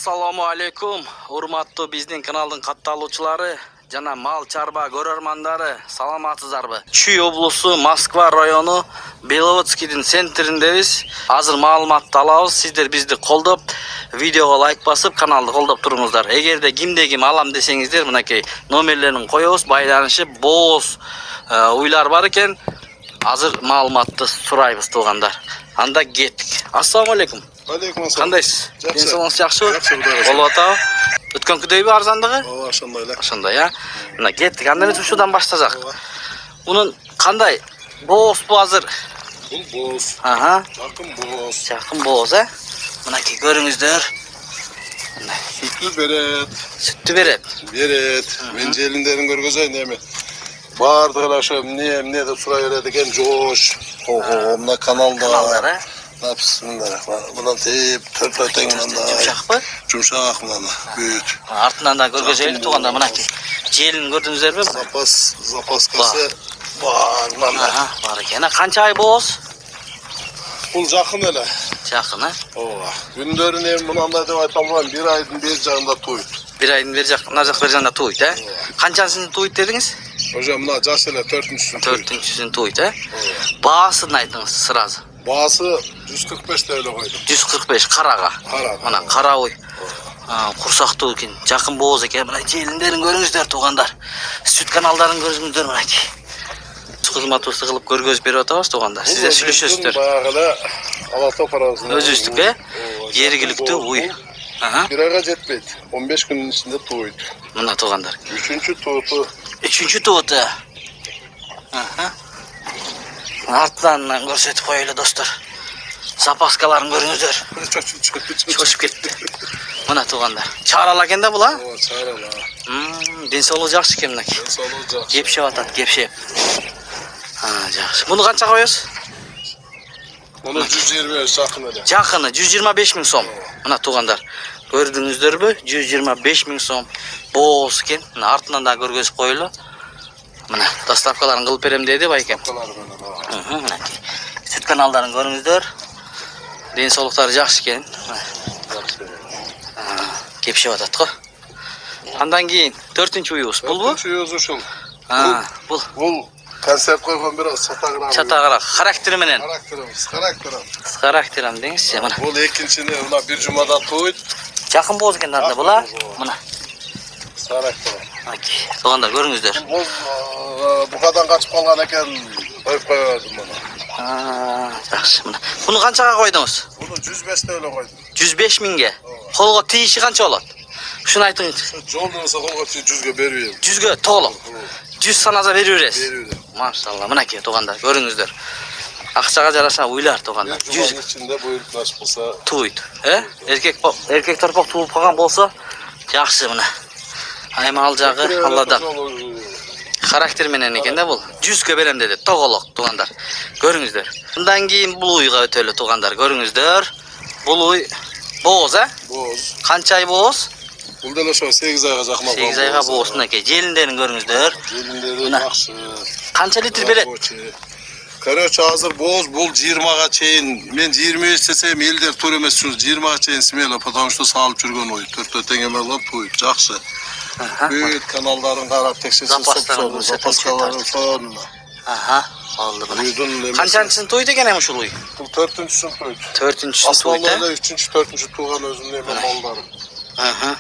Assalamu alaikum, hurmatli bizning kanalning kattaluvchilari jana mal charba ko'rarmandari, salomatsizlarmi? Chuy oblosi, Moskva rayoni, Belovodskiyning sentrindeyiz. Hozir ma'lumotni olamiz. Sizlar bizni qo'llab, videoga like bosib, kanalni qo'llab turingizlar. Agarda kimdagim alam desangizlar, bunaqay nomerlarini qo'yamiz, baylanishib, bo'z uylar bor ekan. Hozir ma'lumotni so'raymiz to'g'andar. Anda ketdik. Assalomu alaykum. Aleyküm assalam. Qandaysiz? Insonlar yaxshi? Yaxshi, xudoga Bo'lata. O'tgan kundaymi arzandigi? O'shandaylar. O'shanda ya. Mana ketdik. Andan shundan boshlasak. Uning qanday? Bo'z bu hozir. Bu bo'z. Aha. Yaqin bo'z. Yaqin bo'z, ha? Mana ko'ringizlar. Sütlü beret. Sütni beradi. Beret. Men jelinlerin görgözeyim demi. Bardığılar şu ne de sırayıradigan joş. Mına kanalda. Kanallar, ha? Bismillah. Bundan tep törtötenginden da. Yumshoqmi? Yumshoq bundan da. Büyük. Ortidan da ko'rgazayli to'g'anda mana ki. Jelini ko'rdingizlarmi? Zapaskası var lan. Aha, bor ekan. Qancha oy bo'z? Bu yakın hele. Yaqin, ha? Günlerin hem bundan da deb aytamam. Bir ayın bir canında to'ydi. Bir ayın verecek, narjaq verjanda to'ydi, ha? Qanchasini to'ydi dedingiz? Hocam buna casele 4'üncüsünü to'ydi. 4-sini to'ydi, ha? Bahasini aytdingiz sırası. Bağısı 145 TL koydum. 145 qaraga. Qara. Mana qara oy. Qursaqda ekan, yaqin bo'z ekan. Mana jelinlerini ko'ringizlar to'g'andar. Süt kanallarını ko'ringizlar mana ki. Xizmatimizni qilib ko'rgazib beryapmiz to'g'andar. Sizlar sülüşüsüzdür. Bağıla alata parasını. Özüstük, he? Yergilikte uy. Aha. Bir ayga jetmeydi. 15 günün içinde to'ydu. Mana to'g'andar. Üçüncü to'ydu. Üçüncü to'ydi. Aha. Artdan ko'rsatib qo'yaylik do'stlar. Zapaskalarini ko'ringizlar. Cho'shib ketdi. Mana to'g'andar. Chaqirlar ekanda bular? O çağırala. Densoqlik yaxshi ekan. Sağlıcak. Gepshib atadi, gepshib. Ha, yaxshi. Buni qancha qo'yasiz? Onu 120 sakın öyle. Yaqini 125 ming so'm. Mana to'g'andar. Ko'rdingizlarmi? 125 ming so'm. Bo'z ekan. Mana ortidan da ko'rgazib qo'yaylik. Mana dostavkalarini qilib berem dedi baykem. Mana süt kanallarını ko'ringizlar. Densoqliklari yaxshi ekan. Kepshib atadi-ku. Andan keyin 4-uyimiz bu. 4-uyimiz uşul. Ha, bu. Bu konsept koygan biraz satagıram. Çatagırak karakteri menen. Karakterim dengizchi mana. Bu ikinchini una bir jumada to'ydi. Yaqin bo'z ekanlar bular. Mana. Karakter. Aki, to'g'andar ko'ringizlar. Bu kadar kaçıp kalgan ekan koyup koyardım bunu. Ha, yaxshi mana. Buni qanchaga qo'ydingiz? Bunu 105 TL koydum. 105 mingga. Qo'lga tegishi qancha oladi? Shuni ayting. Joldansa qo'lga 100 ga berib. 100 ga to'liq. 100 sanaza beraverasiz. Veriyorum. Maşallah, mana ki to'g'andar ko'ringizlar. Aqchaga jarasha uylar to'g'andar. 100 içinde buyurup nasip olsa to'ydi. Erkek torpoq tug'ib qolgan bo'lsa, yaxshi mana. Aymal jag'i Allohdan. Karakter menen ekanda bu. 100 ga berem dedi. To'g'aloq to'g'andar. Ko'ringizlar. Bundan keyin bu uyga o'taylik to'g'andar. Ko'ringizlar. Bu uy bo'z, ha? Bo'z. Qancha oy bo'z? Bunda da şu 8 ayga jaqma. 8 ayga bo'zdan aka. Jelinlerini ko'ringizlar. Jelinleri yaxshi. Qancha litr beradi? Короче, hazır boz bul 20'ga çeyin. Men 20 istesem elder tur emes şu 20'ga çeyin smelo, потому что salып жүргөн ой. 4 теңге алып то'yib, жақсы. Büyük kanalların qarab tekşesi zapaskaların sonuna. Aha, oldu buna. Qanchanchisini to'ydi ekan ham shu uy? Bu 4-üncüsünü to'ydi. 4-sini to'ydi. Aslanlarda 3-cü, 4-cü tuğan özümle hemen mallarım. Aha.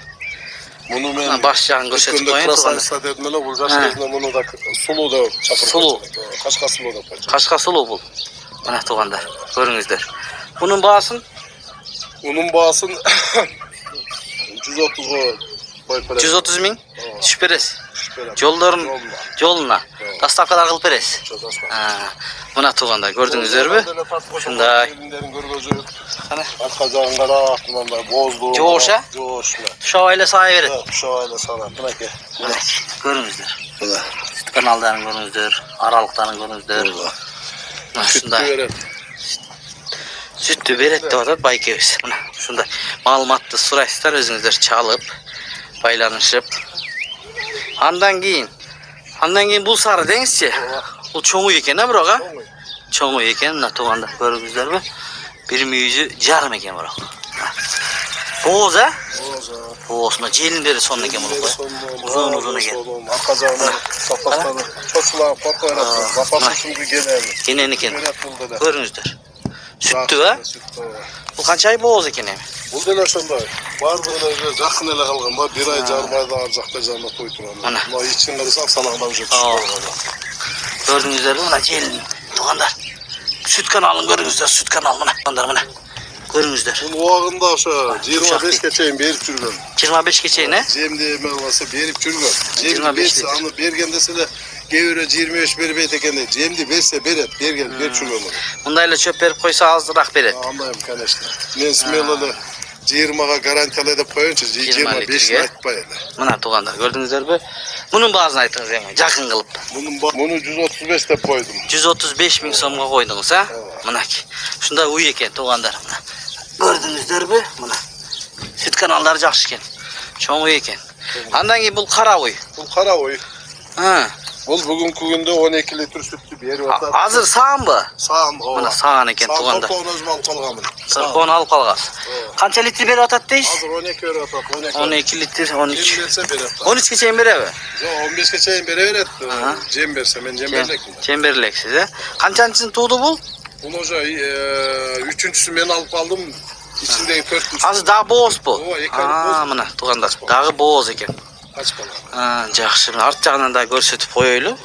Bunu men başlayağını ko'rsatib qo'ying. Krasavitsa dediler, bu jaş kezinde bunu da sulu da çapırып. Sulu. Kaşka sulu da koyacak. Qashqa sulu bu. Mana to'g'andar. Ko'ringizlar. Bunun bahasin? Onun bağısın 130 koyup beresiz. 130 ming? Tushib berasiz. Yo'luna. Dastavkalar qilib berasiz. Mana to'g'andar ko'rdingizlarmi? Shunday. Qani? Arka jag'in qarab, bundan bozdu. Jo'sh, ha? Jo'sh. Shu oila sahi beradi. Shu oila sana. Buna ke. Ko'ringizlar. Süt kanallarını ko'ringizlar, aralıqlarını ko'ringizlar. Mana shunday. Sütni beradi deb baykamiz. Mana shunday ma'lumotni so'raysizlar, o'zingizlar chalib, baylanishib. Andan keyin bu sari dengizchi. Bu cho'ngu ekan-a, biroq, ha? Cho'ngu ekan, mana to'g'anda ko'ringizlarmi? 1 ming 100 jarm ekan biroq. Boğaz ha? Boz. Boğaz mı? Celinderi sonuna ekan bunu koy. Uzun ekan. Arkacağına sapaslarını çoçulan korkuyarak. Zapasın çünkü genel. Genen ekan. Görüңүздөр. Süttü ha? Bu kança ay boğaz ekan emi? Бұл дәл ошондой. Бардыгына жакын эле калган ба, 1 ай жарым айда ар жакта жанына той турган. Ana. Мына ичин карасаң салаңдап уже Aa. түшүп калган. Gördüğünüzler buna celin. Tuğanlar. Süt kanalın görüңүздөр. Süt kanal mına. Tuğanlar mına. Görüңүздөр. Бул убагында ошо 25ке чейин берип жүргөн. 25 geçeyim ne? Жемди эме кылбаса берип жүргөн. 25 берсе аны берген десе эле кээ бирөө 23 бербейт экен де. Жемди берсе берет, берген берип жүргөн. Bundayla çöp verip koysa azdırak verir. Андайым, конечно. Мен смело эле 20га гарантиялай деп коеюнчу, 25 айтпай эле. Mına tuğanlar gördüңүздөр bü? Bunun bazını aytыңыз endi. Jakın kılıp. Муну 135 деп койдум. 135 bin so'mga koydunuz ha? Mına ki. Şunda uy eken tuğanlar. Mına. Gördüңүздөр bü? Mına. Süt kanalları jakşı eken. Çoğun uy eken. Andan keyin bul kara uy. Бул кара ой. Ha. Бул бүгүнкү күндө 12 литр süттü берип атат. Hazır sağın mı? Саан, Mına sağın eken tuğanlar. Саан өзүм алып калганмын. Sırkonu alıp kalgaz. Kança litre berip atat deyiz? Азыр 12 берип атат, 12. 12 litre, 13. Жем берсе берет. 13 geçeyim berebe. Жок, 15ке чейин бере берет. Ага. Жем берсе мен жем берлекмин. Çemberlek size. Kançançısın tuğdu bul? Бул уже 3-ünчүсү мен алып калдым. İçindeki 4-üç. Azı daha boğaz bu. Ova, ekranı boğaz. Aa, mına tuğanlar. Dağı boğaz eken. Kaç kala? Ha, жақсы. Art жағынан da көрсөтүp коелу.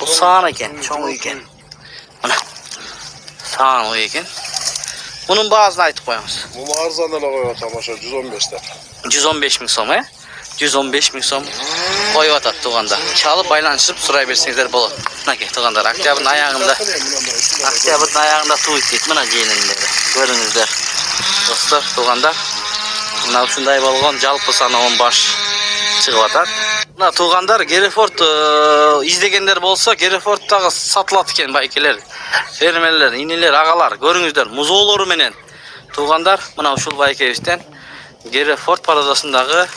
Bu sağan eken, çoğun eken. Mına. Sağan o eken. Bunun bazını aytıp koyamız. Bunu arzan ele koyup atam aşağı 115 lira. 115 bin som, he? 115 bin som koyup atat tuğanda. Çalıp baylanışıp suray bersеңizdер болот. Mına tuğanlar, Октябрдын ayağında. Октябрдын ayağında tuğ ittik. Mına желиндери. Көрүңүздөр. Достор, туғандар. Мына ушундай болгон жалпы саны 10 баш чыгып атат. Мына туғандар Герефорд издегендер болсо, Герефордтагы сатылат экен байкелер, фермерлер, инелер, агалар. Көрүңүздөр, музоолору менен. Туғандар, мына ушул байкебизден Герефорд парадасындагы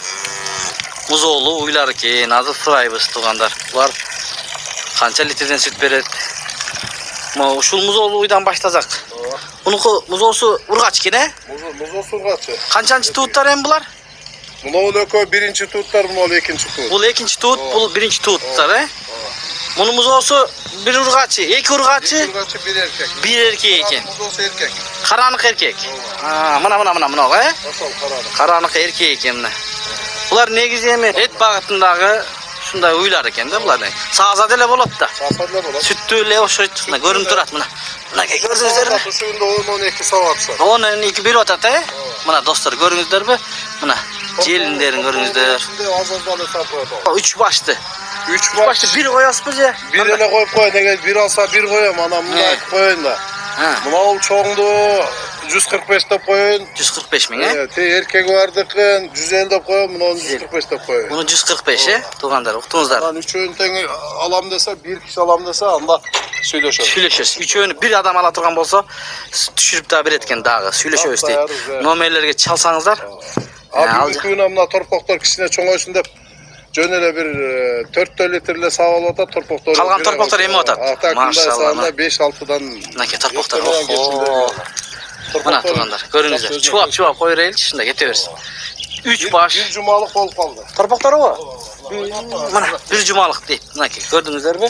музоолу уйлар экен. Азыр сурайбыз туғандар. Булар канча литрден сүт берет? Мына ушул музоолу уйдан баштасак. Bununki muzosu urgaç kene? Muzo surgaçı. Kançancı tuğutlar hem bular? Bunu öyle birinci tuğutlar, bunu ikinci tuğut. Bu ikinci tuğut, bu birinci tuğutlar he? Bunun muzosu bir urgaçı, iki urgaçı, Bir urgaçı, bir erkek. bir erkek eken. Muzosu erkek. Karanlık erkek. Ha, mına he? Nasıl karanlık? Karanlık erkek eken mına. Bular negizi emi et bağıtındagı şunday uylar eken de bular. Sağza dele bolot da. Sağsadla bulat. Süttüyle oşoyt, görün turat mına. Mına gördünüzler mi? Suyunda 10-12 saat var. 12 bir otat he? Mına dostlar görünüzler mi? Mına celinderin görünüzler. Şimdi azazdan hesap koyalım. 3 baştı. 3 Başta bir koyas mı ya? Bir ele koyup koy, ne bir alsa bir koyayım, anam bunu ayıp koyun da. Ha. Buna ol çoğundu 145 de koyun. 145 bin he? Evet, erkek vardıkın 150 de koyun, bunu 145 de koyun. Bunu 145 he? Tuğanlar, uqtunuzlar. Lan 3 öğünten alam dese, bir kişi alam dese, anda söyleşir. Söyleşiz. 3 öğünü bir adam ala turgan bolsa, düşürüp daha bir etken dağı. Söyleşiz deyip. Nomerlerge çalsanızlar. Abi bugün amına torpaklar kişine çoğuşun dep jönele bir 4 litrele sağ ata torpaklar. Kalgan torpaklar emi atat. Maşallah. 5-6'dan. Nake torpaklar. Mına tuğanlar. Görünüzler. Çuvap koyur el içinde getiversin. 3 baş. Bir cumalık ol kaldı. Torpaklar o. Mına bir cumalık deyip. Nake gördünüzler mi?